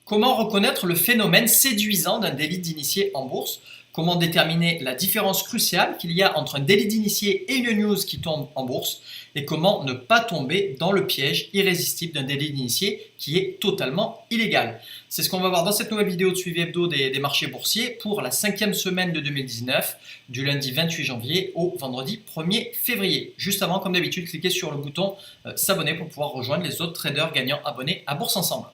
Comment reconnaître le phénomène séduisant d'un délit d'initié en bourse? Comment déterminer la différence cruciale qu'il y a entre un délit d'initié et une news qui tombe en bourse? Et comment ne pas tomber dans le piège irrésistible d'un délit d'initié qui est totalement illégal? C'est ce qu'on va voir dans cette nouvelle vidéo de suivi hebdo des marchés boursiers pour la 5e semaine de 2019, du lundi 28 janvier au vendredi 1er février. Juste avant, comme d'habitude, cliquez sur le bouton s'abonner pour pouvoir rejoindre les autres traders gagnants abonnés à Bourse Ensemble.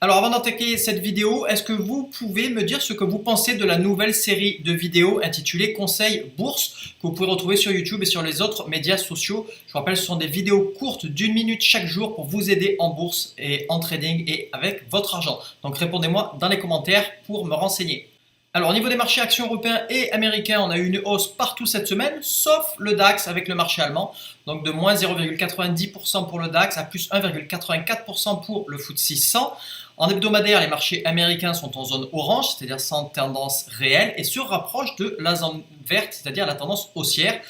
Alors avant d'attaquer cette vidéo, est-ce que vous pouvez me dire ce que vous pensez de la nouvelle série de vidéos intitulée Conseil Bourse que vous pouvez retrouver sur YouTube et sur les autres médias sociaux? Je vous rappelle, ce sont des vidéos courtes d'1 minute chaque jour pour vous aider en bourse et en trading et avec votre argent. Donc répondez-moi dans les commentaires pour me renseigner. Alors au niveau des marchés actions européens et américains, on a eu une hausse partout cette semaine, sauf le DAX avec le marché allemand. Donc de moins 0,90% pour le DAX à plus 1,84% pour le FTSE 100. En hebdomadaire, les marchés américains sont en zone orange, c'est-à-dire sans tendance réelle, et se rapprochent de la zone verte, c'est-à-dire la tendance haussière.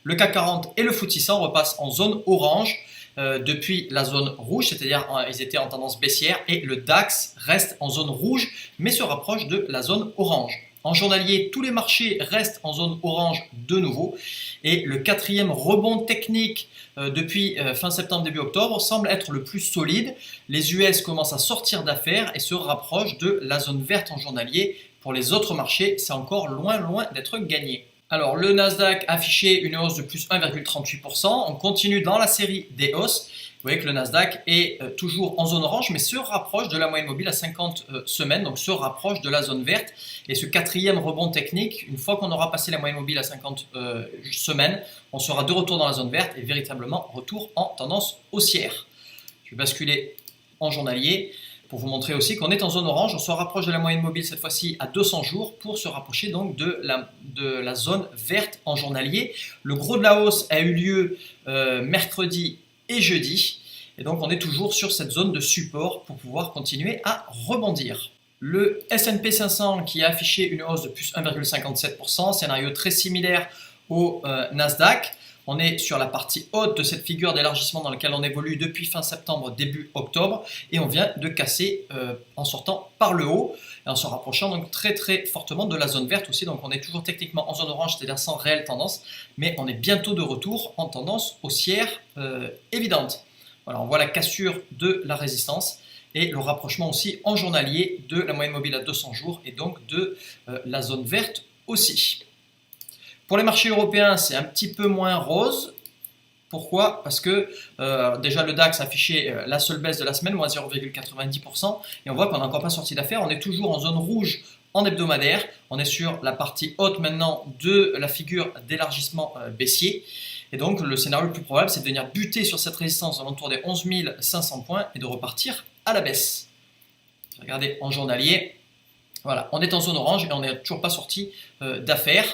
Le CAC 40 et le FTSE 100 repassent en zone orange depuis la zone rouge, c'est-à-dire ils étaient en tendance baissière, et le DAX reste en zone rouge, mais se rapproche de la zone orange. En journalier, tous les marchés restent en zone orange de nouveau, et le quatrième rebond technique depuis fin septembre, début octobre semble être le plus solide. Les US commencent à sortir d'affaires et se rapprochent de la zone verte en journalier. Pour les autres marchés, c'est encore loin d'être gagné. Alors le Nasdaq a affiché une hausse de plus 1,38%. On continue dans la série des hausses. Vous voyez que le Nasdaq est toujours en zone orange, mais se rapproche de la moyenne mobile à 50 semaines, donc se rapproche de la zone verte. Et ce quatrième rebond technique, une fois qu'on aura passé la moyenne mobile à 50 semaines, on sera de retour dans la zone verte et véritablement retour en tendance haussière. Je vais basculer en journalier pour vous montrer aussi qu'on est en zone orange. On se rapproche de la moyenne mobile cette fois-ci à 200 jours pour se rapprocher donc de la zone verte en journalier. Le gros de la hausse a eu lieu mercredi et jeudi. Et donc on est toujours sur cette zone de support pour pouvoir continuer à rebondir. Le S&P 500 qui a affiché une hausse de plus 1,57%, scénario très similaire au Nasdaq. On est sur la partie haute de cette figure d'élargissement dans laquelle on évolue depuis fin septembre, début octobre, et on vient de casser en sortant par le haut et en se rapprochant donc très fortement de la zone verte aussi. Donc on est toujours techniquement en zone orange, c'est-à-dire sans réelle tendance, mais on est bientôt de retour en tendance haussière évidente. Voilà, on voit la cassure de la résistance et le rapprochement aussi en journalier de la moyenne mobile à 200 jours et donc de la zone verte aussi. Pour les marchés européens, c'est un petit peu moins rose. Pourquoi? Parce que déjà le DAX a affiché la seule baisse de la semaine, moins 0,90%, et on voit qu'on n'a encore pas sorti d'affaires. On est toujours en zone rouge en hebdomadaire. On est sur la partie haute maintenant de la figure d'élargissement baissier. Et donc le scénario le plus probable, c'est de venir buter sur cette résistance à l'entour des 11 500 points et de repartir à la baisse. Regardez en journalier, voilà, on est en zone orange et on n'est toujours pas sorti d'affaires.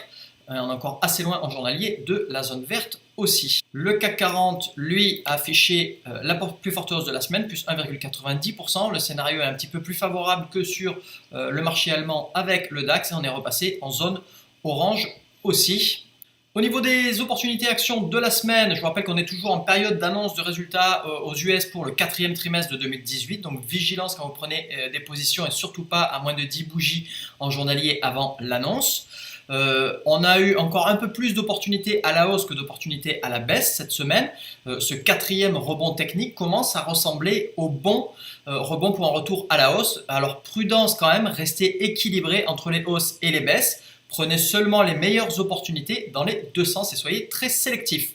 On est encore assez loin en journalier de la zone verte aussi. Le CAC 40, lui, a affiché la plus forte hausse de la semaine, plus 1,90%. Le scénario est un petit peu plus favorable que sur le marché allemand avec le DAX et on est repassé en zone orange aussi. Au niveau des opportunités actions de la semaine, je vous rappelle qu'on est toujours en période d'annonce de résultats aux US pour le 4e trimestre de 2018. Donc vigilance quand vous prenez des positions et surtout pas à moins de 10 bougies en journalier avant l'annonce. On a eu encore un peu plus d'opportunités à la hausse que d'opportunités à la baisse cette semaine. Ce quatrième rebond technique commence à ressembler au bon rebond pour un retour à la hausse. Alors prudence quand même, restez équilibré entre les hausses et les baisses. Prenez seulement les meilleures opportunités dans les deux sens et soyez très sélectifs.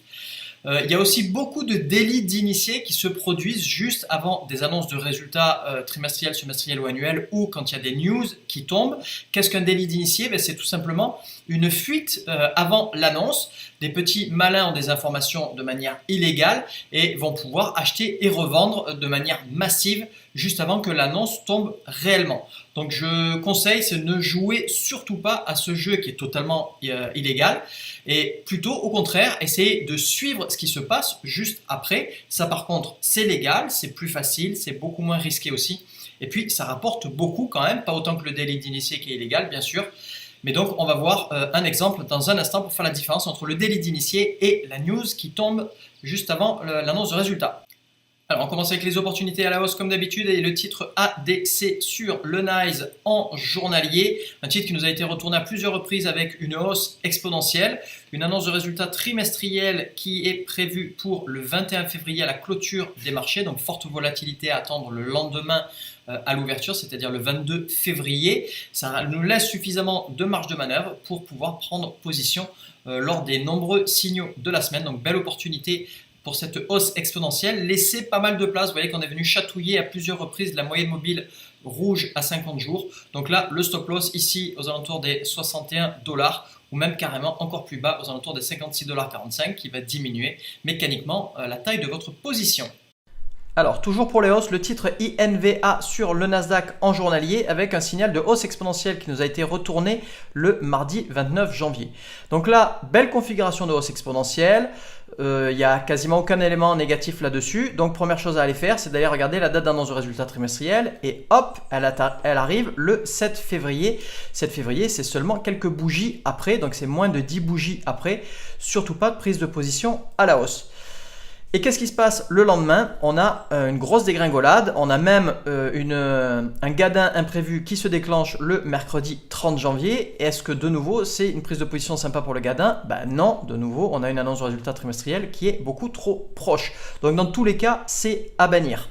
Il y a aussi beaucoup de délits d'initiés qui se produisent juste avant des annonces de résultats trimestriels, semestriels ou annuels ou quand il y a des news qui tombent. Qu'est-ce qu'un délit d'initié? C'est tout simplement une fuite avant l'annonce. Des petits malins ont des informations de manière illégale et vont pouvoir acheter et revendre de manière massive juste avant que l'annonce tombe réellement. Donc je conseille, c'est ne jouer surtout pas à ce jeu qui est totalement illégal et plutôt au contraire essayer de suivre ce qui se passe juste après. Ça par contre c'est légal, c'est plus facile, c'est beaucoup moins risqué aussi et puis ça rapporte beaucoup quand même, pas autant que le délit d'initié qui est illégal bien sûr. Mais donc on va voir un exemple dans un instant pour faire la différence entre le délit d'initié et la news qui tombe juste avant l'annonce de résultat. Alors, on commence avec les opportunités à la hausse comme d'habitude et le titre ADC sur le NYSE en journalier. Un titre qui nous a été retourné à plusieurs reprises avec une hausse exponentielle. Une annonce de résultats trimestriels qui est prévue pour le 21 février à la clôture des marchés. Donc, forte volatilité à attendre le lendemain à l'ouverture, c'est-à-dire le 22 février. Ça nous laisse suffisamment de marge de manœuvre pour pouvoir prendre position lors des nombreux signaux de la semaine. Donc, belle opportunité pour cette hausse exponentielle. Laissez pas mal de place. Vous voyez qu'on est venu chatouiller à plusieurs reprises de la moyenne mobile rouge à 50 jours. Donc là, le stop loss ici aux alentours des 61 $ ou même carrément encore plus bas aux alentours des 56,45 $ qui va diminuer mécaniquement la taille de votre position. Alors, toujours pour les hausses, le titre INVA sur le Nasdaq en journalier avec un signal de hausse exponentielle qui nous a été retourné le mardi 29 janvier. Donc là, belle configuration de hausse exponentielle. Il n'y a quasiment aucun élément négatif là-dessus. Donc, première chose à aller faire, c'est d'aller regarder la date d'annonce de résultats trimestriels. Et hop, elle arrive le 7 février. 7 février, c'est seulement quelques bougies après. Donc, c'est moins de 10 bougies après. Surtout pas de prise de position à la hausse. Et qu'est-ce qui se passe le lendemain? On a une grosse dégringolade, on a même un gadin imprévu qui se déclenche le mercredi 30 janvier. Est-ce que de nouveau c'est une prise de position sympa pour le gadin? Ben non, de nouveau on a une annonce de résultat trimestriel qui est beaucoup trop proche. Donc dans tous les cas, c'est à bannir.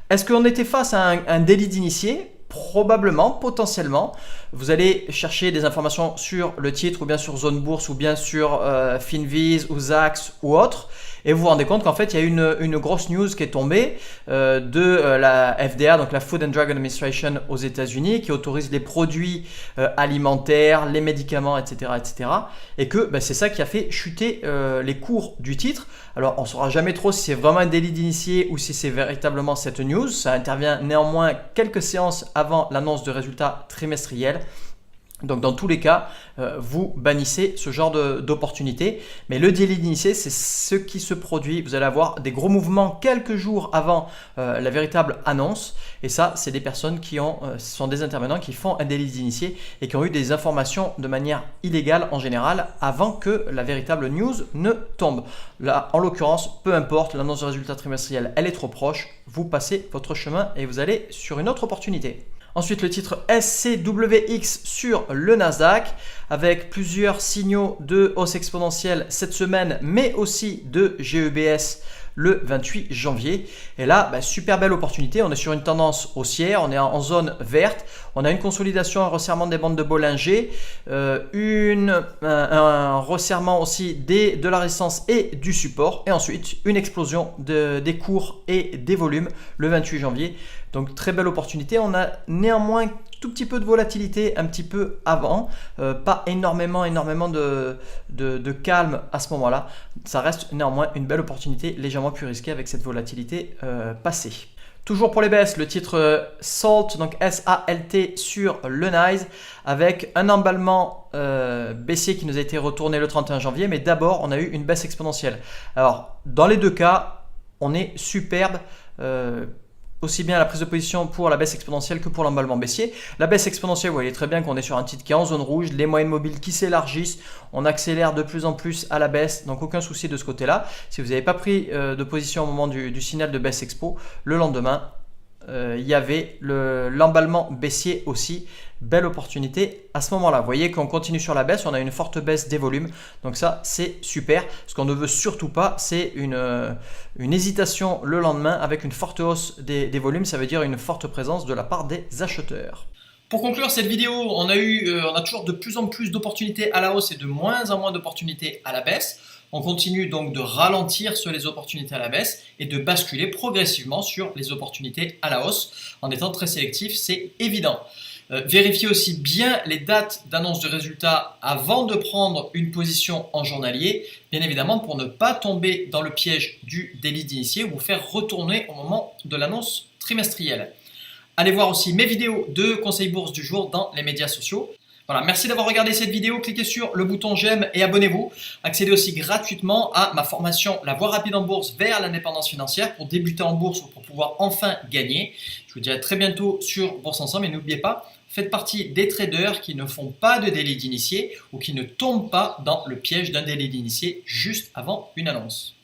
Est-ce qu'on était face à un délit d'initié? Probablement, potentiellement. Vous allez chercher des informations sur le titre ou bien sur Zone Bourse ou bien sur Finviz ou Zacks ou autre. Et vous vous rendez compte qu'en fait, il y a une grosse news qui est tombée de la FDA, donc la Food and Drug Administration aux États-Unis, qui autorise les produits alimentaires, les médicaments, etc. etc. Et que c'est ça qui a fait chuter les cours du titre. Alors, on ne saura jamais trop si c'est vraiment un délit d'initié ou si c'est véritablement cette news. Ça intervient néanmoins quelques séances avant l'annonce de résultats trimestriels. Donc dans tous les cas, vous bannissez ce genre d'opportunité. Mais le délit d'initié, c'est ce qui se produit. Vous allez avoir des gros mouvements quelques jours avant la véritable annonce. Et ça, c'est des personnes ce sont des intervenants qui font un délit d'initié et qui ont eu des informations de manière illégale en général avant que la véritable news ne tombe. Là, en l'occurrence, peu importe, l'annonce de résultats trimestriels, elle est trop proche. Vous passez votre chemin et vous allez sur une autre opportunité. Ensuite, le titre SCWX sur le Nasdaq avec plusieurs signaux de hausse exponentielle cette semaine, mais aussi de GEBS le 28 janvier. Et là, super belle opportunité. On est sur une tendance haussière, on est en zone verte. On a une consolidation, un resserrement des bandes de Bollinger, un resserrement aussi de la résistance et du support. Et ensuite, une explosion des cours et des volumes le 28 janvier. Donc, très belle opportunité. On a néanmoins tout petit peu de volatilité un petit peu avant, pas énormément de calme à ce moment-là. Ça reste néanmoins une belle opportunité, légèrement plus risquée avec cette volatilité passée. Toujours pour les baisses, le titre SALT, donc S-A-L-T sur le NYSE avec un emballement baissier qui nous a été retourné le 31 janvier. Mais d'abord, on a eu une baisse exponentielle. Alors, dans les deux cas, on est superbe. Aussi bien la prise de position pour la baisse exponentielle que pour l'emballement baissier. La baisse exponentielle, vous voyez très bien qu'on est sur un titre qui est en zone rouge, les moyennes mobiles qui s'élargissent, on accélère de plus en plus à la baisse, donc aucun souci de ce côté-là. Si vous n'avez pas pris de position au moment du signal de baisse expo, le lendemain, il y avait l'emballement baissier aussi. Belle opportunité à ce moment-là. Vous voyez qu'on continue sur la baisse, on a une forte baisse des volumes. Donc ça, c'est super. Ce qu'on ne veut surtout pas, c'est une hésitation le lendemain avec une forte hausse des volumes. Ça veut dire une forte présence de la part des acheteurs. Pour conclure cette vidéo, on a toujours de plus en plus d'opportunités à la hausse et de moins en moins d'opportunités à la baisse. On continue donc de ralentir sur les opportunités à la baisse et de basculer progressivement sur les opportunités à la hausse en étant très sélectif, c'est évident. Vérifiez aussi bien les dates d'annonce de résultats avant de prendre une position en journalier, bien évidemment pour ne pas tomber dans le piège du délit d'initié ou vous faire retourner au moment de l'annonce trimestrielle. Allez voir aussi mes vidéos de conseils bourse du jour dans les médias sociaux. Voilà, merci d'avoir regardé cette vidéo, cliquez sur le bouton j'aime et abonnez-vous. Accédez aussi gratuitement à ma formation La Voie rapide en bourse vers l'indépendance financière pour débuter en bourse ou pour pouvoir enfin gagner. Je vous dis à très bientôt sur Bourse Ensemble et n'oubliez pas, faites partie des traders qui ne font pas de délit d'initié ou qui ne tombent pas dans le piège d'un délit d'initié juste avant une annonce.